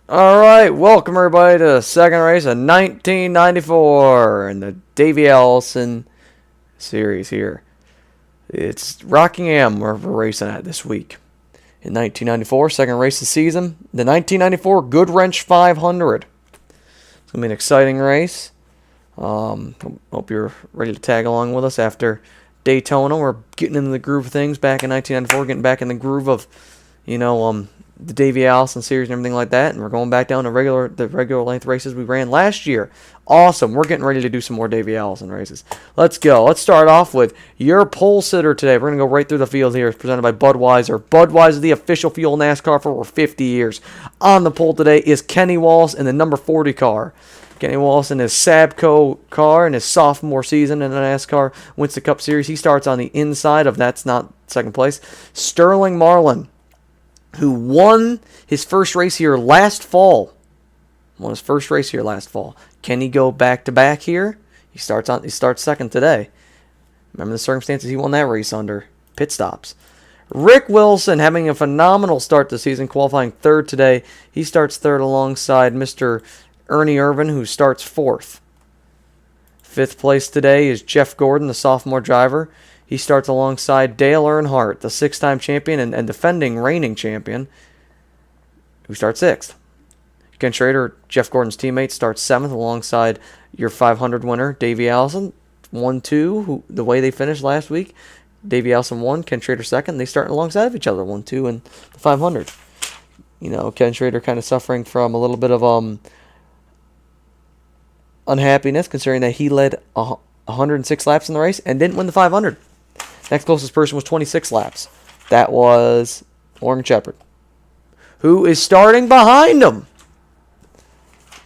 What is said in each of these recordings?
All right, welcome everybody to the second race of 1994 in the Davey Allison series here. It's Rockingham we're racing at this week. In 1994, second race of the season, the 1994 Goodwrench 500. It's going to be an exciting race. Hope you're ready to tag along with us after Daytona. We're getting into the groove of things back in 1994, getting back in the groove of, the Davey Allison series and everything like that, and we're going back down to the regular length races we ran last year. Awesome. We're getting ready to do some more Davey Allison races. Let's go. Let's start off with your pole sitter today. We're going to go right through the field here. It's presented by Budweiser. Budweiser, the official fuel NASCAR for over 50 years. On the pole today is Kenny Wallace in the number 40 car. Kenny Wallace in his Sabco car in his sophomore season in the NASCAR wins the Cup Series. He starts on the inside of, that's not second place, Sterling Marlin, who won his first race here last fall. Can he go back-to-back here? He starts second today. Remember the circumstances he won that race under. Pit stops. Rick Wilson having a phenomenal start to the season, qualifying third today. He starts third alongside Mr. Ernie Irvan, who starts fourth. Fifth place today is Jeff Gordon, the sophomore driver. He starts alongside Dale Earnhardt, the six-time champion and defending reigning champion, who starts sixth. Ken Schrader, Jeff Gordon's teammate, starts seventh alongside your 500 winner, Davey Allison. 1-2, the way they finished last week. Davey Allison won, Ken Schrader second. They start alongside of each other, 1-2 in the 500. Ken Schrader kind of suffering from a little bit of unhappiness, considering that he led 106 laps in the race and didn't win the 500. Next closest person was 26 laps. That was Morgan Shepherd, who is starting behind him.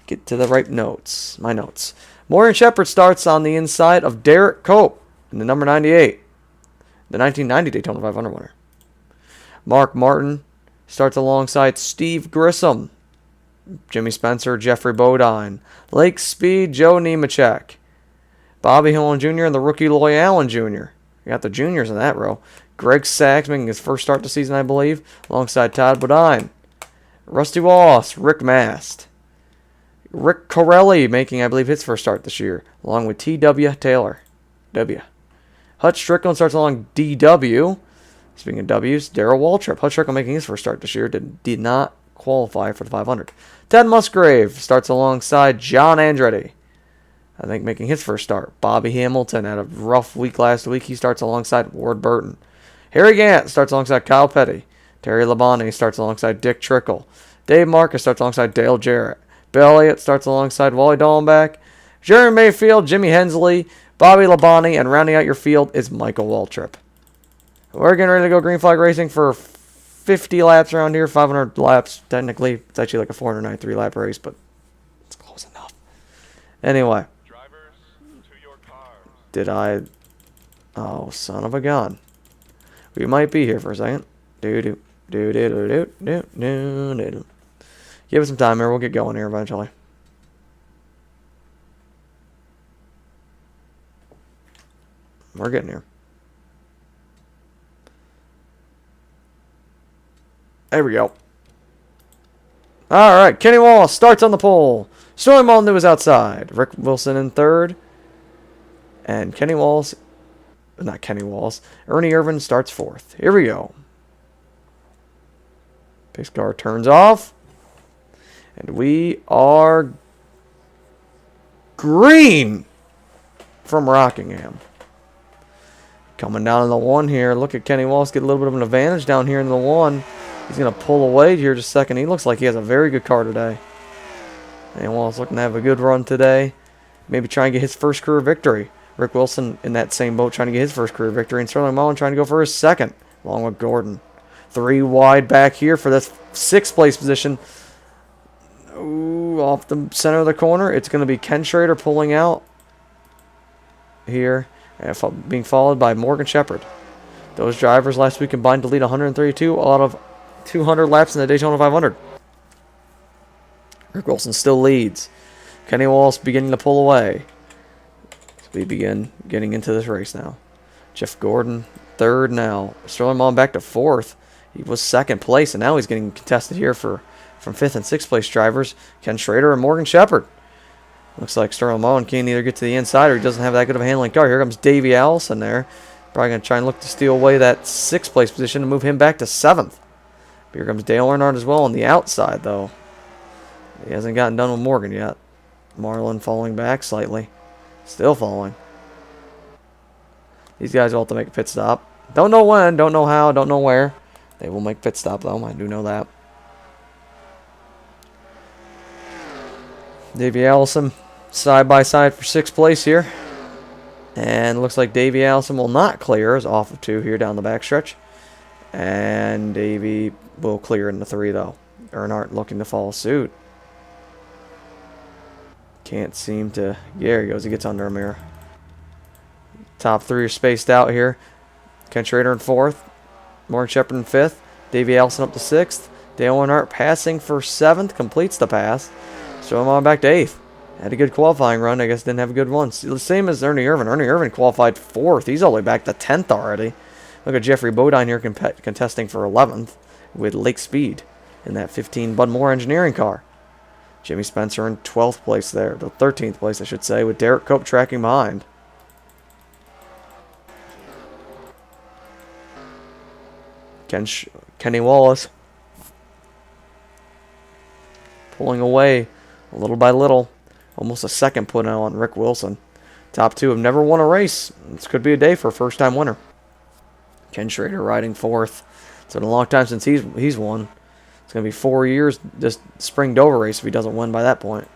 Get to the right notes. My notes. Morgan Shepherd starts on the inside of Derek Cope in the number 98, the 1990 Daytona 500 winner. Mark Martin starts alongside Steve Grissom, Jimmy Spencer, Jeffrey Bodine, Lake Speed, Joe Nemechek, Bobby Hillman Jr., and the rookie Loy Allen Jr. You got the juniors in that row. Greg Sachs making his first start this season, I believe, alongside Todd Bodine. Rusty Wallace, Rick Mast. Rick Corelli making, I believe, his first start this year, along with T.W. Taylor. W. Hutch Strickland starts along D.W. Speaking of W's, Darrell Waltrip. Hutch Strickland making his first start this year, did not qualify for the 500. Ted Musgrave starts alongside John Andretti, I think, making his first start. Bobby Hamilton had a rough week last week. He starts alongside Ward Burton. Harry Gant starts alongside Kyle Petty. Terry Labonte starts alongside Dick Trickle. Dave Marcus starts alongside Dale Jarrett. Bill Elliott starts alongside Wally Dallenbach. Jerry Mayfield, Jimmy Hensley, Bobby Labonte, and rounding out your field is Michael Waltrip. We're getting ready to go green flag racing for 50 laps around here. 500 laps, technically. It's actually like a 493 lap race, but it's close enough. Anyway. Oh, son of a gun. We might be here for a second. Give it some time here. We'll get going here eventually. We're getting here. There we go. Alright, Kenny Wallace starts on the pole. Sterling Marlin was outside. Rick Wilson in third. And Ernie Irvan starts fourth. Here we go. Pace car turns off. And we are green from Rockingham. Coming down in the one here. Look at Kenny Wallace get a little bit of an advantage down here in the one. He's going to pull away here just a second. He looks like he has a very good car today. And Wallace looking to have a good run today. Maybe try and get his first career victory. Rick Wilson in that same boat trying to get his first career victory. And Sterling Marlin trying to go for his second, along with Gordon. 3 wide back here for this 6th place position. Ooh, off the center of the corner. It's going to be Ken Schrader pulling out here, being followed by Morgan Shepherd. Those drivers last week combined to lead 132 out of 200 laps in the Daytona 500. Rick Wilson still leads. Kenny Wallace beginning to pull away. We begin getting into this race now. Jeff Gordon, third now. Sterling Marlin back to fourth. He was second place, and now he's getting contested here for from 5th and 6th place drivers, Ken Schrader and Morgan Shepherd. Looks like Sterling Mullen can't either get to the inside or he doesn't have that good of a handling car. Here comes Davey Allison there. Probably going to try and look to steal away that 6th place position and move him back to 7th. Here comes Dale Earnhardt as well on the outside, though. He hasn't gotten done with Morgan yet. Marlin falling back slightly. Still falling. These guys will have to make a pit stop. Don't know when, don't know how, don't know where. They will make pit stop, though. I do know that. Davey Allison side by side for 6th place here. And looks like Davey Allison will not clear. Is off of 2 here down the backstretch. And Davey will clear in the 3, though. Earnhardt looking to follow suit. Can't seem to... There he goes. He gets under him here. Top 3 are spaced out here. Ken Schrader in 4th. Morgan Shepherd in 5th. Davey Allison up to 6th. Dale Earnhardt passing for 7th. Completes the pass. So I'm on back to 8th. Had a good qualifying run. I guess didn't have a good one. The same as Ernie Irvin. Ernie Irvin qualified 4th. He's all the way back to 10th already. Look at Jeffrey Bodine here contesting for 11th with Lake Speed in that 15 Bud Moore engineering car. Jimmy Spencer in 12th place there. The 13th place, I should say, with Derek Cope tracking behind. Kenny Wallace pulling away little by little. Almost a second put on Rick Wilson. Top 2 have never won a race. This could be a day for a first-time winner. Ken Schrader riding 4th. It's been a long time since he's won. It's going to be 4 years this spring Dover race if he doesn't win by that point.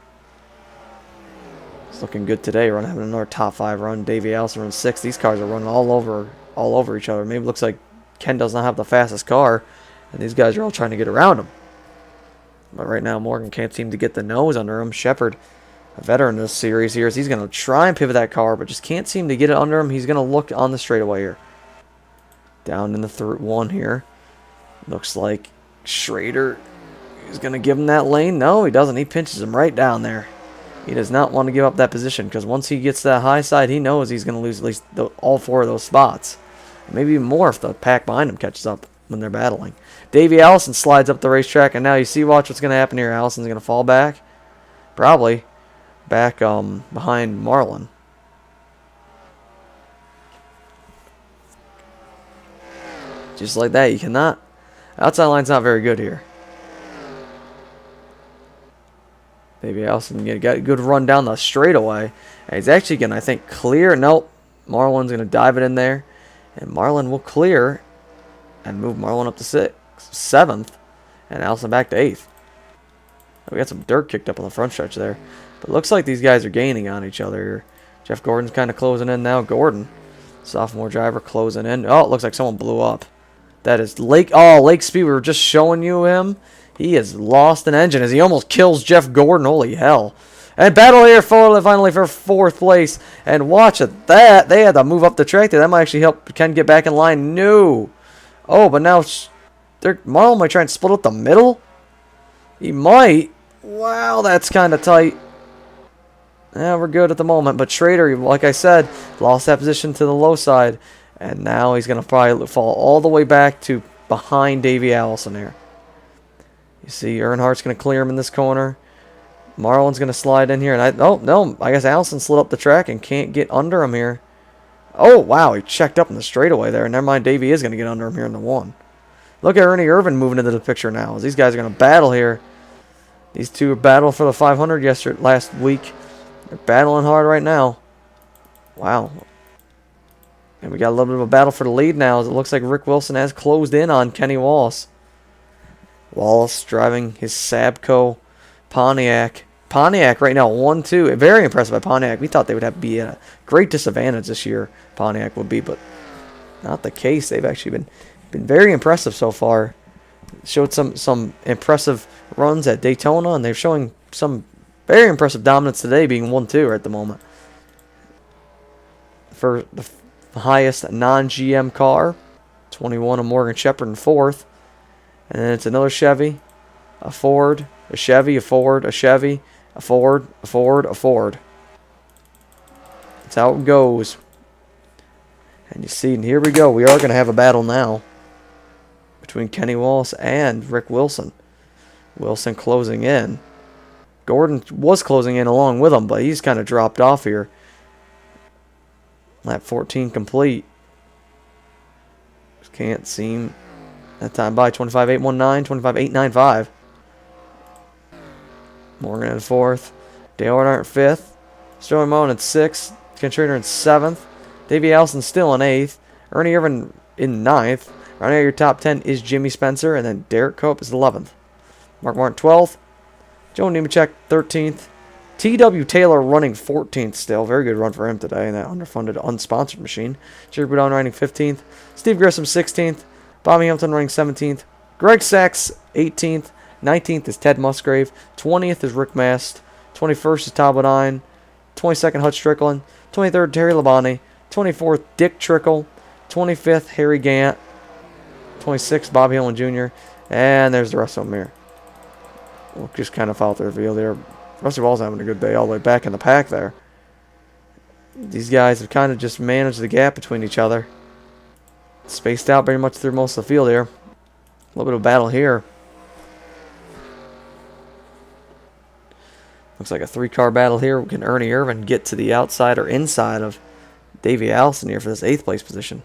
It's looking good today. We're having another top 5 run. Davey Allison runs 6th. These cars are running all over each other. Maybe it looks like Ken does not have the fastest car, and these guys are all trying to get around him. But right now, Morgan can't seem to get the nose under him. Shepherd, a veteran in this series here, he's going to try and pivot that car, but just can't seem to get it under him. He's going to look on the straightaway here. Down in the 1 here. Looks like Schrader is going to give him that lane. No, he doesn't. He pinches him right down there. He does not want to give up that position because once he gets to that high side, he knows he's going to lose at least all 4 of those spots. Maybe even more if the pack behind him catches up when they're battling. Davey Allison slides up the racetrack, and now you see, watch what's going to happen here. Allison's going to fall back. Probably back behind Marlin. Just like that, you cannot. Outside line's not very good here. Davey Allison got a good run down the straightaway. And he's actually going to, I think, clear. Nope. Marlin's going to dive it in there. And Marlin will clear and move Marlin up to 7th. And Allison back to 8th. We got some dirt kicked up on the front stretch there. But it looks like these guys are gaining on each other here. Jeff Gordon's kind of closing in now. Gordon, sophomore driver, closing in. Oh, it looks like someone blew up. That is Lake Speed. We were just showing you him. He has lost an engine as he almost kills Jeff Gordon. Holy hell. And battle here finally for 4th place. And watch at that. They had to move up the track there. That might actually help Ken get back in line. No. Oh, but now Marlon might try and split up the middle. He might. Wow, that's kind of tight. Yeah, we're good at the moment. But Schrader, like I said, lost that position to the low side. And now he's going to probably fall all the way back to behind Davey Allison here. You see Earnhardt's going to clear him in this corner. Marlin's going to slide in here. And I guess Allison slid up the track and can't get under him here. Oh, wow, he checked up in the straightaway there. Never mind, Davey is going to get under him here in the 1. Look at Ernie Irvin moving into the picture now. As these guys are going to battle here. These two are battling for the 500 last week. They're battling hard right now. Wow. And we got a little bit of a battle for the lead now as it looks like Rick Wilson has closed in on Kenny Wallace. Wallace driving his Sabco Pontiac. Pontiac right now 1-2. Very impressed by Pontiac. We thought they would be at a great disadvantage this year. Pontiac would be, but not the case. They've actually been very impressive so far. Showed some impressive runs at Daytona, and they're showing some very impressive dominance today, being 1-2 at the moment. For the highest non-GM car, 21 of Morgan Shepherd in 4th. And then it's another Chevy, a Ford, a Chevy, a Ford, a Chevy, a Ford, a Ford, a Ford. That's how it goes. And you see, and here we go. We are going to have a battle now between Kenny Wallace and Rick Wilson. Wilson closing in. Gordon was closing in along with him, but he's kind of dropped off here. Lap 14 complete. Just can't seem that time by. 25.819, 25.895. Morgan in 4th. Dale Earnhardt in 5th. Sterling Moen in 6th. Ken Trader in 7th. Davey Allison still in 8th. Ernie Irvin in 9th. Rounding out your top 10 is Jimmy Spencer, and then Derek Cope is 11th. Mark Martin 12th. Joe Nemechek 13th. T.W. Taylor running 14th still. Very good run for him today in that underfunded, unsponsored machine. Jerry Boudon running 15th. Steve Grissom 16th. Bobby Hamilton running 17th. Greg Sachs 18th. 19th is Ted Musgrave. 20th is Rick Mast. 21st is Todd Bodine. 22nd, Hutch Strickland. 23rd, Terry Labonte. 24th, Dick Trickle. 25th, Harry Gant. 26th, Bobby Hillman Jr. And there's the rest of them here. We'll just kind of follow the reveal there. Rusty Wall's having a good day all the way back in the pack there. These guys have kind of just managed the gap between each other. Spaced out very much through most of the field here. A little bit of battle here. Looks like a 3-car battle here. Can Ernie Irvin get to the outside or inside of Davey Allison here for this 8th place position?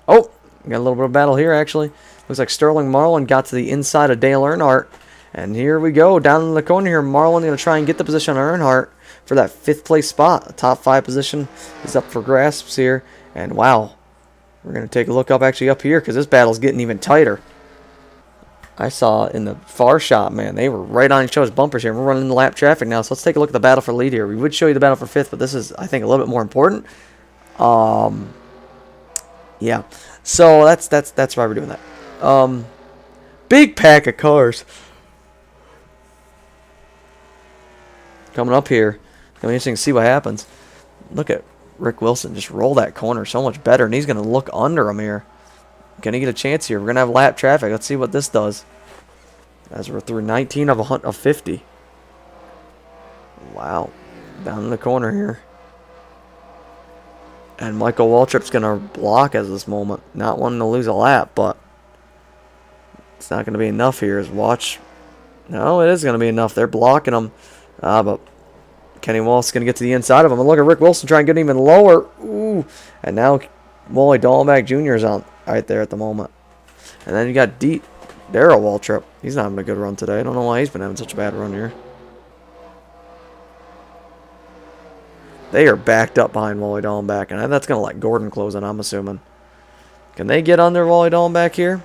Oh, got a little bit of battle here actually. Looks like Sterling Marlin got to the inside of Dale Earnhardt. And here we go. Down in the corner here, Marlin going to try and get the position on Earnhardt for that 5th place spot. The top 5 position is up for grasps here. And wow, we're going to take a look actually up here because this battle's getting even tighter. I saw in the far shot, man, they were right on each other's bumpers here. We're running the lap traffic now, so let's take a look at the battle for lead here. We would show you the battle for 5th, but this is, I think, a little bit more important. Yeah, so that's why we're doing that. Big pack of cars coming up here. It's gonna be interesting to see what happens. Look at Rick Wilson just roll that corner so much better, and he's gonna look under him here. Can he get a chance here? We're going to have lap traffic. Let's see what this does. As we're through 19 of 50. Wow. Down in the corner here. And Michael Waltrip's going to block at this moment. Not wanting to lose a lap, but it's not going to be enough here. Watch. No, it is going to be enough. They're blocking him. But Kenny Wallace is going to get to the inside of him. And look at Rick Wilson trying to get even lower. Ooh. And now Wally Dallenbach Jr. is on right there at the moment. And then you got Daryl Waltrip. He's not having a good run today. I don't know why he's been having such a bad run here. They are backed up behind Wally Dallenbach, and that's going to let Gordon close in, I'm assuming. Can they get under Wally Dallenbach here?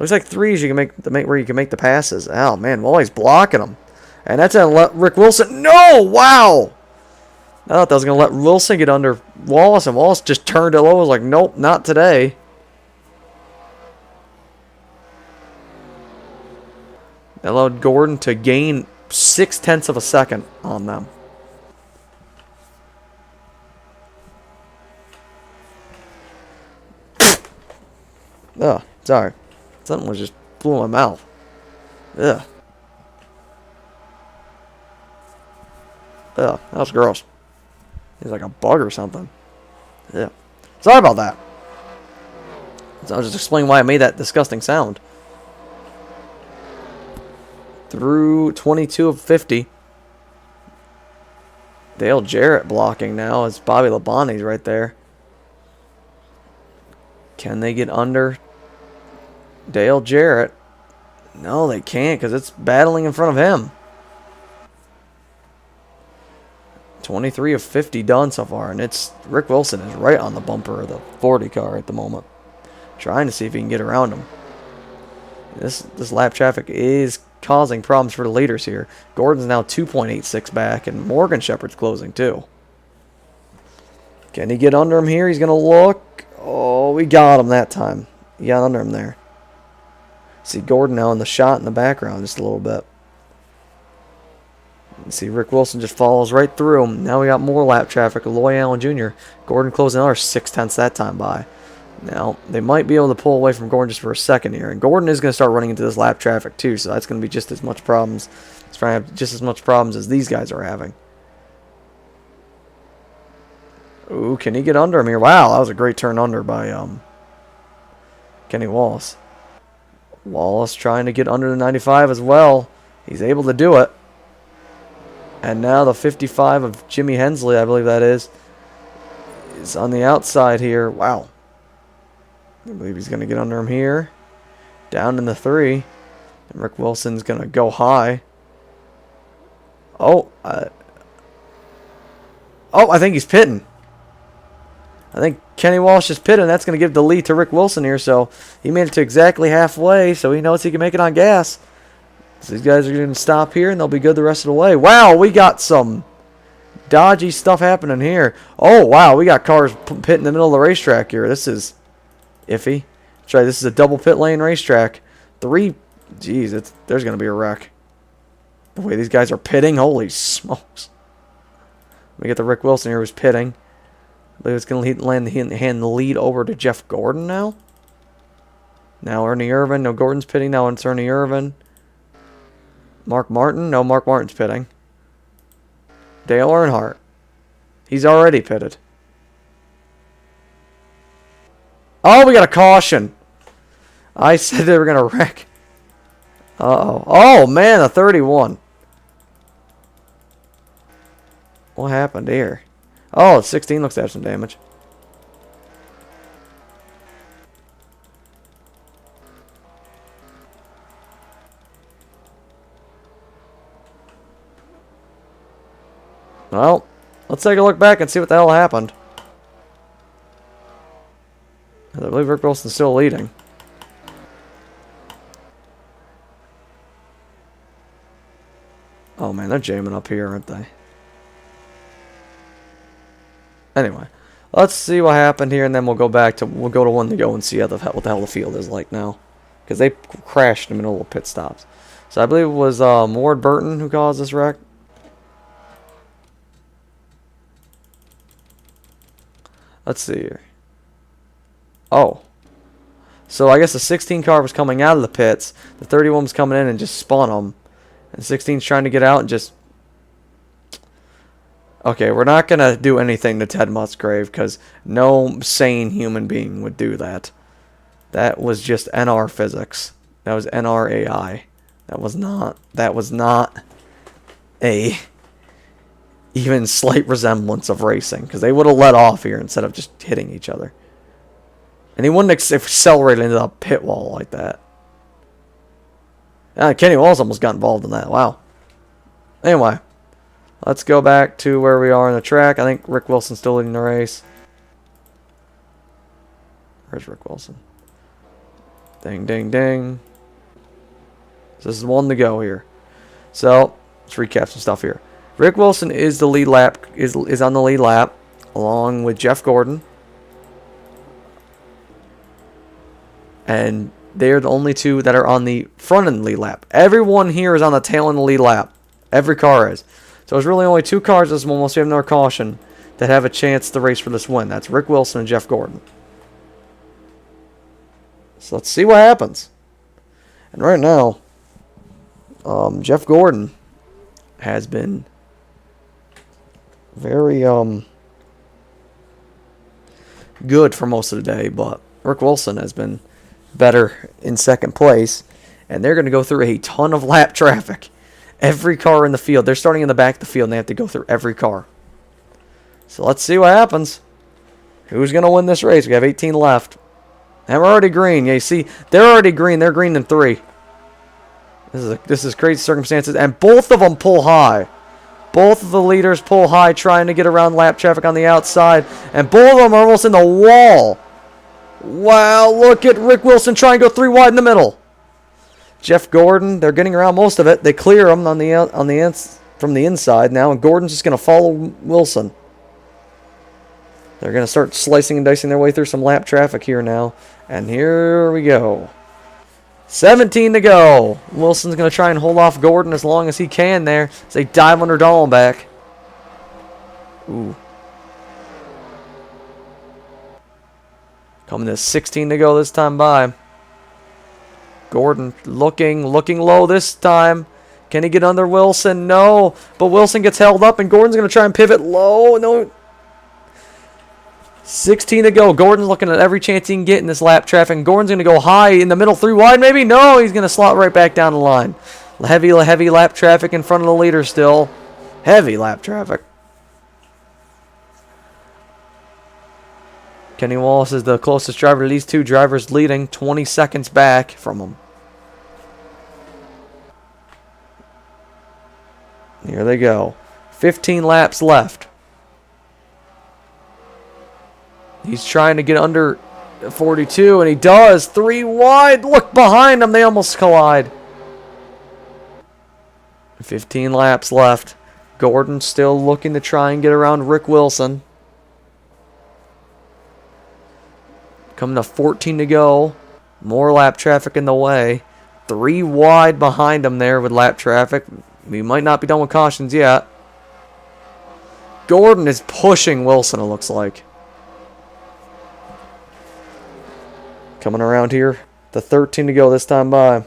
Looks like 3s you can make where you can make the passes. Oh man, Wally's blocking them. And that's going to let Rick Wilson. No! Wow! I thought that was going to let Wilson get under Wallace, and Wallace just turned it low. I was like, nope, not today. That allowed Gordon to gain 0.6 of a second on them. Ugh, sorry. Something was just blew my mouth. Ugh. Ugh, that was gross. It's like a bug or something. Yeah. Sorry about that. So I was just explaining why I made that disgusting sound. Through 22 of 50. Dale Jarrett blocking now as Bobby Labonte's right there. Can they get under Dale Jarrett? No, they can't because it's battling in front of him. 23 of 50 done so far, and it's Rick Wilson is right on the bumper of the 40 car at the moment, trying to see if he can get around him. This lap traffic is causing problems for the leaders here. Gordon's now 2.86 back, and Morgan Shepherd's closing too. Can he get under him here? He's going to look. Oh, we got him that time. He got under him there. See Gordon now in the shot in the background just a little bit. See Rick Wilson just follows right through him. Now we got more lap traffic. Loy Allen Jr. Gordon closing another 0.6 that time by. Now, they might be able to pull away from Gordon just for a second here. And Gordon is going to start running into this lap traffic too, so that's going to be just as much problems. It's going to have just as much problems as these guys are having. Ooh, can he get under him here? Wow, that was a great turn under by Kenny Wallace. Wallace trying to get under the 95 as well. He's able to do it. And now the 55 of Jimmy Hensley, I believe that is on the outside here. Wow. I believe he's going to get under him here. Down in the 3. And Rick Wilson's going to go high. Oh, I think he's pitting. I think Kenny Walsh is pitting. That's going to give the lead to Rick Wilson here. So he made it to exactly halfway. So he knows he can make it on gas. So these guys are going to stop here and they'll be good the rest of the way. Wow, we got some dodgy stuff happening here. Oh, wow, we got cars pitting in the middle of the racetrack here. This is iffy. That's right, this is a double pit lane racetrack. There's going to be a wreck. The way these guys are pitting, holy smokes. We get the Rick Wilson here who's pitting. I believe it's going to hand the lead over to Jeff Gordon now. Now Ernie Irvan. No, Gordon's pitting. Now it's Ernie Irvan. Mark Martin. No, Mark Martin's pitting. Dale Earnhardt. He's already pitted. Oh, we got a caution. I said they were going to wreck. Uh-oh. Oh, man, a 31. What happened here? Oh, 16 looks to have some damage. Well, let's take a look back and see what the hell happened. I believe Rick Wilson's still leading. Oh man, they're jamming up here, aren't they? Anyway, let's see what happened here, and then we'll go to 1 to go and see what the hell the field is like now, because they crashed in the middle of pit stops. So I believe it was Ward Burton who caused this wreck. Let's see here. Oh, so I guess the 16 car was coming out of the pits. The 31 was coming in and just spun them, and 16's trying to get out and just. Okay, we're not going to do anything to Ted Musgrave because no sane human being would do that. That was just NR physics. That was NRAI. That was not a even slight resemblance of racing because they would have let off here instead of just hitting each other. And he wouldn't accelerate into the pit wall like that. Kenny Walls almost got involved in that. Wow. Anyway. Let's go back to where we are on the track. I think Rick Wilson's still leading the race. Where's Rick Wilson? Ding, ding, ding. So this is 1 to go here. So, let's recap some stuff here. Rick Wilson is the lead lap, is on the lead lap, along with Jeff Gordon. And they're the only two that are on the front end lead lap. Everyone here is on the tail end of the lead lap. Every car is. So there's really only 2 cars this one, once we have another caution, that have a chance to race for this win. That's Rick Wilson and Jeff Gordon. So let's see what happens. And right now, Jeff Gordon has been very good for most of the day, but Rick Wilson has been better in second place, and they're going to go through a ton of lap traffic. Every car in the field. They're starting in the back of the field, and they have to go through every car. So let's see what happens. Who's going to win this race? We have 18 left. And we're already green. Yeah, you see, they're already green. They're green in 3. This is crazy circumstances. And both of them pull high. Both of the leaders pull high, trying to get around lap traffic on the outside. And both of them are almost in the wall. Wow, look at Rick Wilson trying to go 3 wide in the middle. Jeff Gordon, they're getting around most of it. They clear him from the inside now, and Gordon's just going to follow Wilson. They're going to start slicing and dicing their way through some lap traffic here now. And here we go. 17 to go. Wilson's going to try and hold off Gordon as long as he can there as they dive under Dallenbach. Ooh. Coming to 16 to go this time by. Gordon looking low this time. Can he get under Wilson? No. But Wilson gets held up, and Gordon's going to try and pivot low. No. 16 to go. Gordon's looking at every chance he can get in this lap traffic. And Gordon's going to go high in the middle, 3 wide maybe? No, he's going to slot right back down the line. Heavy lap traffic in front of the leader still. Heavy lap traffic. Kenny Wallace is the closest driver to these two drivers, leading 20 seconds back from him. Here they go. 15 laps left. He's trying to get under 42, and he does. 3 wide. Look behind him. They almost collide. 15 laps left. Gordon still looking to try and get around Rick Wilson. Coming to 14 to go. More lap traffic in the way. 3 wide behind him there with lap traffic. We might not be done with cautions yet. Gordon is pushing Wilson, it looks like. Coming around here. The 13 to go this time by.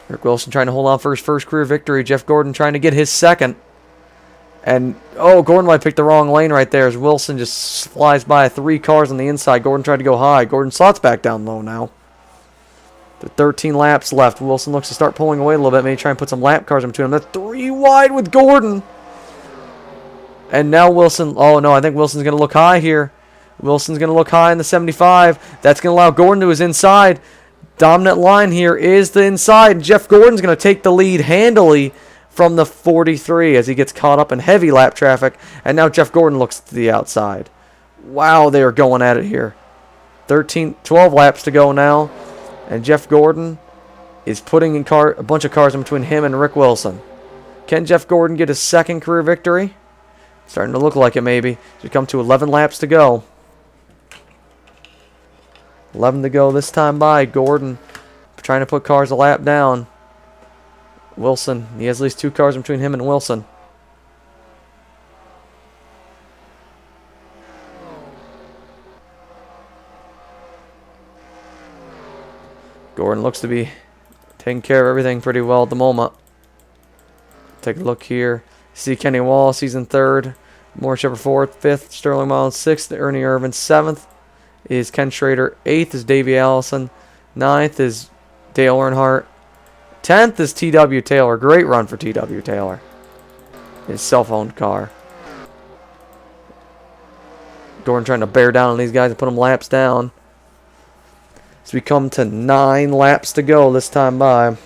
Rick Wilson trying to hold on for his first career victory. Jeff Gordon trying to get his second. And, oh, Gordon might pick the wrong lane right there as Wilson just flies by 3 cars on the inside. Gordon tried to go high. Gordon slots back down low now. The 13 laps left. Wilson looks to start pulling away a little bit. Maybe try and put some lap cars in between them. They're 3 wide with Gordon. And now Wilson, oh no, I think Wilson's going to look high here. Wilson's going to look high in the 75. That's going to allow Gordon to his inside. Dominant line here is the inside. Jeff Gordon's going to take the lead handily from the 43 as he gets caught up in heavy lap traffic. And now Jeff Gordon looks to the outside. Wow, they are going at it here. 12 laps to go now. And Jeff Gordon is putting in a bunch of cars in between him and Rick Wilson. Can Jeff Gordon get his second career victory? Starting to look like it maybe. We come to 11 laps to go. 11 to go this time by. Gordon trying to put cars a lap down. Wilson, he has at least 2 cars between him and Wilson. Gordon looks to be taking care of everything pretty well at the moment. Take a look here. See Kenny Wallace, he's in 3rd. Morris Shepard 4th. 5th, Sterling Miles 6th. Ernie Irvin 7th. Is Ken Schrader. 8th is Davey Allison. 9th is Dale Earnhardt. 10th is T.W. Taylor. Great run for T.W. Taylor. His self-owned car. Gordon trying to bear down on these guys and put them laps down. As we come to 9 laps to go this time by.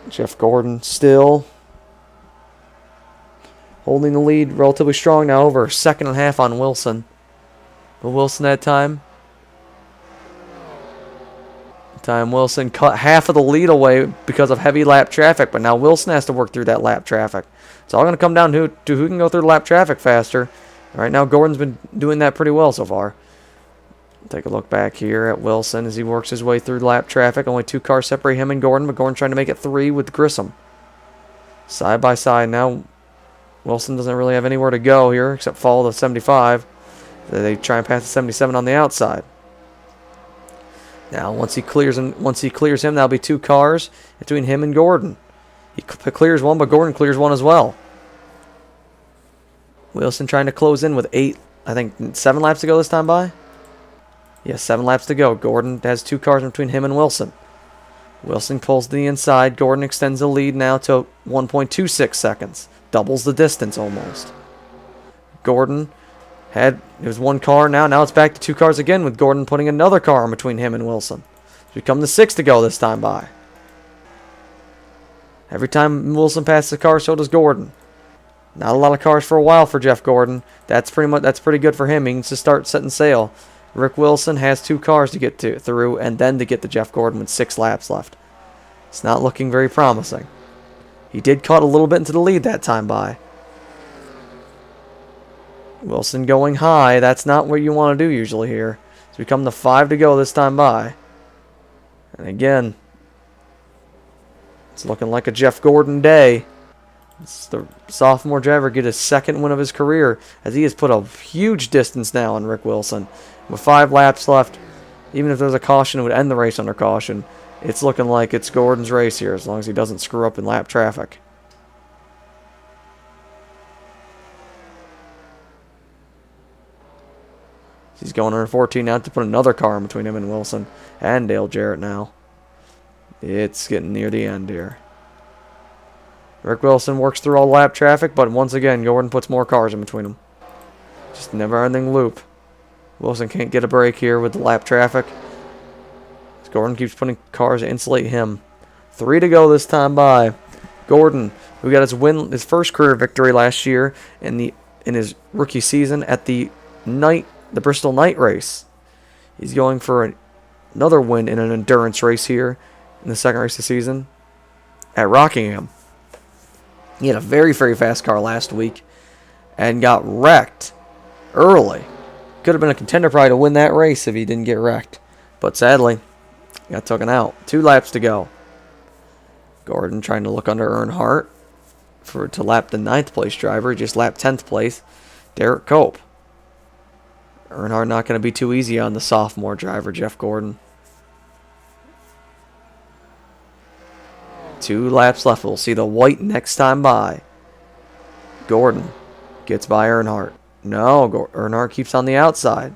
Jeff Gordon still holding the lead relatively strong now, over a second and a half on Wilson. But Wilson that time Wilson cut half of the lead away because of heavy lap traffic, but now Wilson has to work through that lap traffic. It's all going to come down to who can go through the lap traffic faster. Right now, Gordon's been doing that pretty well so far. Take a look back here at Wilson as he works his way through lap traffic. Only 2 cars separate him and Gordon, but Gordon trying to make it 3 with Grissom. Side by side now. Wilson doesn't really have anywhere to go here except follow the 75. They try and pass the 77 on the outside. Now, once he clears him, that'll be 2 cars between him and Gordon. He clears one, but Gordon clears one as well. Wilson trying to close in with 7 laps to go this time by. Yes, 7 laps to go. Gordon has 2 cars between him and Wilson. Wilson pulls to the inside. Gordon extends the lead now to 1.26 seconds. Doubles the distance almost. Gordon it was 1 car now. Now it's back to 2 cars again with Gordon putting another car in between him and Wilson. So we come to 6 to go this time by. Every time Wilson passes a car, so does Gordon. Not a lot of cars for a while for Jeff Gordon. That's pretty good for him. He needs to start setting sail. Rick Wilson has 2 cars to get through and then to get to Jeff Gordon with 6 laps left. It's not looking very promising. He did cut a little bit into the lead that time by. Wilson going high. That's not what you want to do usually here. So we come to 5 to go this time by. And again, it's looking like a Jeff Gordon day. It's the sophomore driver get his 2nd win of his career as he has put a huge distance now on Rick Wilson. With 5 laps left, even if there's a caution, it would end the race under caution. It's looking like it's Gordon's race here as long as he doesn't screw up in lap traffic. He's going under 14 now to put another car in between him and Wilson and Dale Jarrett now. It's getting near the end here. Rick Wilson works through all lap traffic, but once again, Gordon puts more cars in between them. Just never-ending loop. Wilson can't get a break here with the lap traffic. Gordon keeps putting cars to insulate him. 3 to go this time by. Gordon, who got his first career victory last year in his rookie season at the Bristol night race. He's going for another win in an endurance race here in the second race of the season at Rockingham. He had a very, very fast car last week and got wrecked early. Could have been a contender probably to win that race if he didn't get wrecked. But sadly, he got taken out. 2 laps to go. Gordon trying to look under Earnhardt to lap the 9th place driver. He just lapped 10th place, Derek Cope. Earnhardt not going to be too easy on the sophomore driver, Jeff Gordon. 2 laps left. We'll see the white next time by. Gordon gets by Earnhardt. No, Earnhardt keeps on the outside.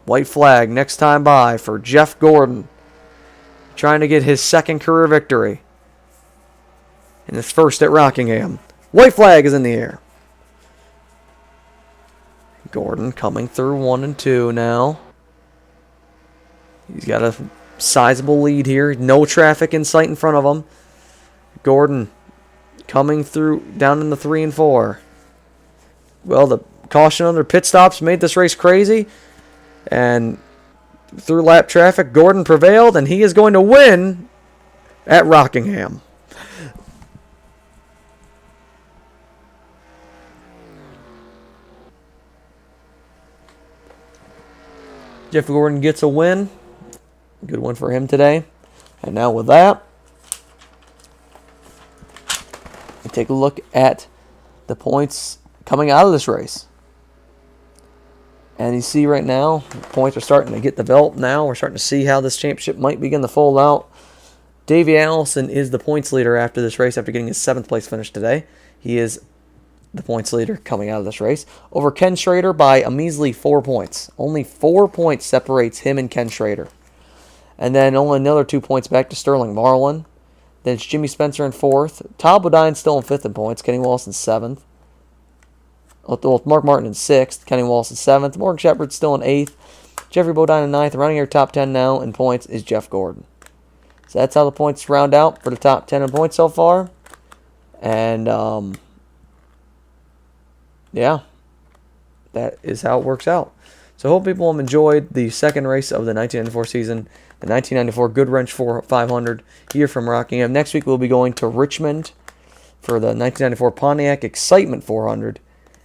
White flag next time by for Jeff Gordon. Trying to get his second career victory. And his first at Rockingham. White flag is in the air. Gordon coming through 1 and 2 now. He's got a sizable lead here. No traffic in sight in front of him. Gordon coming through down in the 3 and 4. Well, the caution on their pit stops made this race crazy. And through lap traffic, Gordon prevailed, and he is going to win at Rockingham. Jeff Gordon gets a win. Good one for him today. And now with that, we take a look at the points coming out of this race. And you see right now, the points are starting to get developed now. We're starting to see how this championship might begin to fold out. Davey Allison is the points leader after this race after getting his 7th place finish today. He is the points leader coming out of this race over Ken Schrader by a measly 4 points. Only 4 points separates him and Ken Schrader. And then only another 2 points back to Sterling Marlin. Then it's Jimmy Spencer in 4th. Todd Bodine still in 5th in points. Kenny Wallace in 7th. Mark Martin in 6th. Kenny Wallace in 7th. Morgan Shepherd still in 8th. Jeffrey Bodine in 9th. Running your top 10 now in points is Jeff Gordon. So that's how the points round out for the top 10 in points so far. And, yeah, that is how it works out. So I hope people have enjoyed the second race of the 1994 season, the 1994 Goodwrench 500 here from Rockingham. Next week we'll be going to Richmond for the 1994 Pontiac Excitement 400,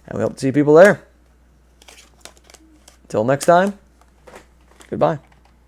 and we hope to see people there. Until next time, goodbye.